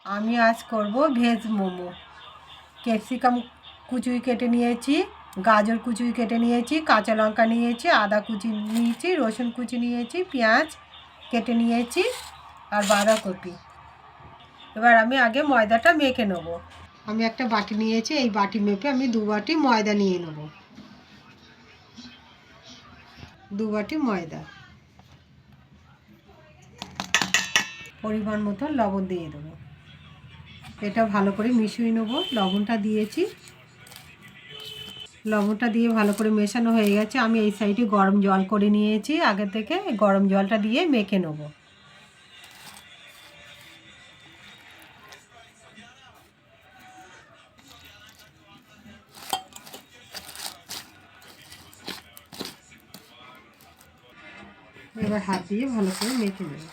আমি আজ করব ভেজ মোমো। ক্যাপসিকাম কুচি কেটে নিয়েছি, গাজর কুচি কেটে নিয়েছি, কাঁচা লঙ্কা নিয়েছি, আদা কুচি নিয়েছি, রসুন কুচি নিয়েছি, পেঁয়াজ কেটে নিয়েছি আর বাঁধাকপি। এবার আমি আগে ময়দাটা মেখে নেব। আমি একটা বাটি নিয়েছি, এই বাটি মেপে আমি 2 বাটি ময়দা নিয়ে নেব। 2 বাটি ময়দা, পরিমাণ মতো লবণ দিয়ে দেবো। এটা ভালো করে মিশিয়ে নেব। লবণটা দিয়েছি, লবণটা দিয়ে ভালো করে মেশানো হয়ে গেছে। আমি এই সাইডে গরম জল করে নিয়েছি আগে থেকে, গরম জলটা দিয়ে মেখে নেব। এবার হাত দিয়ে ভালো করে মেখে নেব।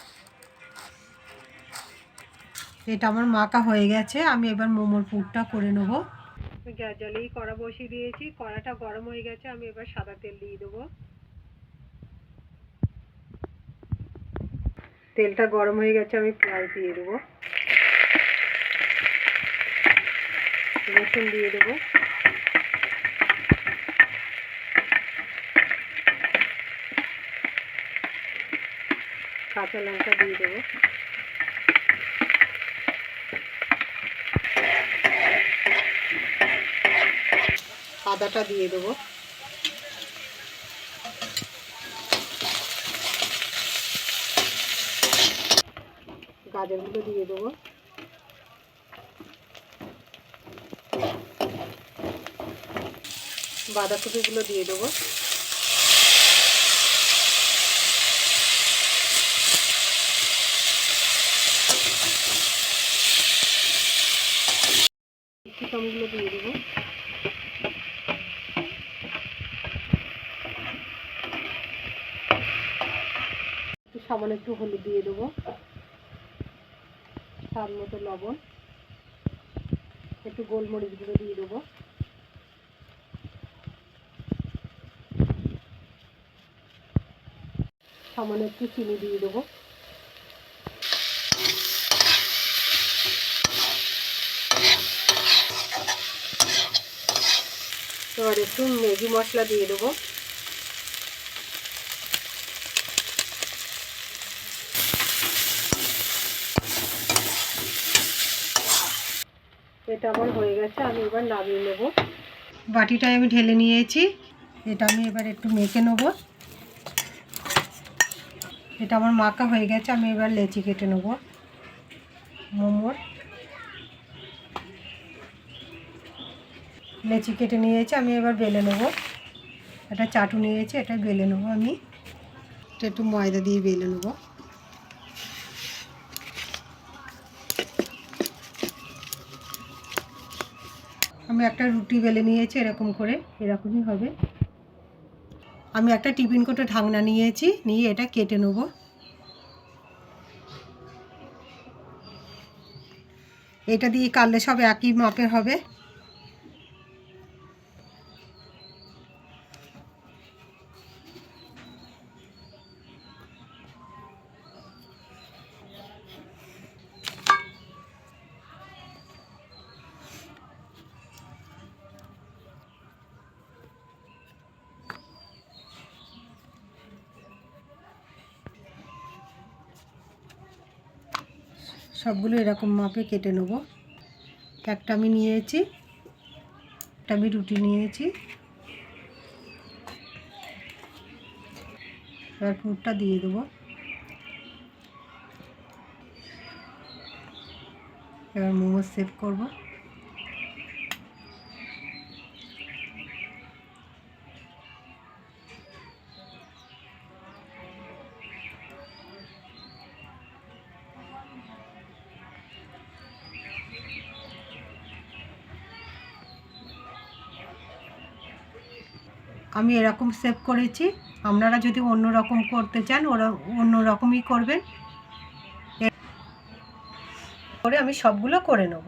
এটা আমার মাখা হয়ে গেছে। আমি এবার মোমোর পুরটা করে নেব। গ্যাস জ্বালিয়ে কড়া বসিয়ে দিয়েছি, কড়াটা গরম হয়ে গেছে। আমি এবার সাদা তেল দিয়ে দেবো। তেলটা গরম হয়ে গেছে, আমি পেঁয়াজ দিয়ে দেবো, রসুন দিয়ে দেবো, কাঁচা লঙ্কা দিয়ে দেবো, আদাটা দিয়ে দেবো, গাজরগুলো দিয়ে দেবো, বাঁধাকপিগুলো দিয়ে দেবো, ক্যাপসিকামগুলো দিয়ে দেবো, সামান্য একটু হলুদ দিয়ে দেবো, স্বাদ মতো লবণ, একটু গোলমরিচ গুঁড়ো দিয়ে দেবো, সামান্য একটু চিনি দিয়ে দেবো, এবার একটু ম্যাগি মশলা দিয়ে দেবো, এটা আমার হয়ে গেছে। আমি এবার নামিয়ে নেব। বাটিটায় আমি ঢেলে নিয়েছি। এটা আমি এবার একটু মেখে নেব। এটা আমার মাখা হয়ে গেছে। আমি এবার লেচি কেটে নেব মোমোর। লেচি কেটে নিয়েছি, আমি এবার বেলে নেব। একটা চাটু নিয়েছি, এটা বেলে নেব। আমি এটা একটু ময়দা দিয়ে বেলে নেব। আমি একটা রুটি বেলে নিয়েছি, এরকম করে, এরকমই হবে। আমি একটা টিফিন কোটো ঢাকনা নিয়েছি, নিয়ে এটা কেটে নেব। এটা দিয়ে কাটলে সব একই মাপের হবে। সবগুলো এরকম মাপে কেটে নেব। একটা আমি নিয়েছি, একটা আমি রুটি নিয়েছি। এবার পুরটা দিয়ে দেবো। এবার মোমো সেভ করব। আমি এরকম সেভ করেছি। আপনারা যদি অন্য রকম করতে চান, ওরা অন্য রকমই করবেন। করে আমি সবগুলো করে নেব।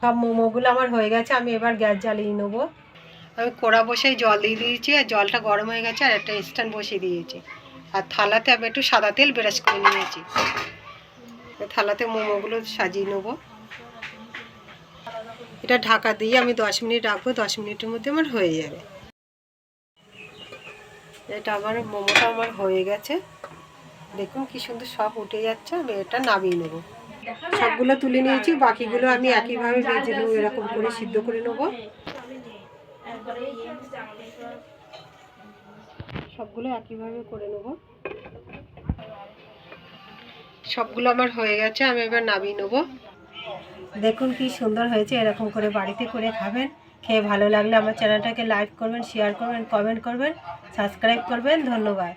সব মোমোগুলো আমার হয়ে গেছে। আমি এবার গ্যাস জ্বালিয়ে নেব। আমি কড়া বসেই জল দিয়ে দিয়েছি, আর জলটা গরম হয়ে গেছে। আর একটা স্ট্যান্ড বসিয়ে দিয়েছি, আর থালাতে আমি একটু সাদা তেল ব্রাশ করে নিয়েছি। থালাতে মোমোগুলো সাজিয়ে নেব। এটা ঢাকা দিয়ে আমি 10 মিনিট রাখবো। 10 মিনিটের মধ্যে আমার হয়ে যাবে। এটা আমার মোমোটা আমার হয়ে গেছে। দেখুন কি সুন্দর সব উঠে যাচ্ছে। আমি এটা নামিয়ে নেব। সবগুলো তুলে নিয়েছি, বাকিগুলো আমি একইভাবে ভেজে নেবো, এরকম করে সিদ্ধ করে নেবো। সবগুলো একইভাবে করে নেব। সবগুলো আমার হয়ে গেছে, আমি এবার নামিয়ে নেব। দেখুন কি সুন্দর হয়েছে। এরকম করে বাড়িতে করে খাবেন। খেয়ে ভালো লাগলে আমার চ্যানেলটাকে লাইক করবেন, শেয়ার করবেন, কমেন্ট করবেন, সাবস্ক্রাইব করবেন। ধন্যবাদ।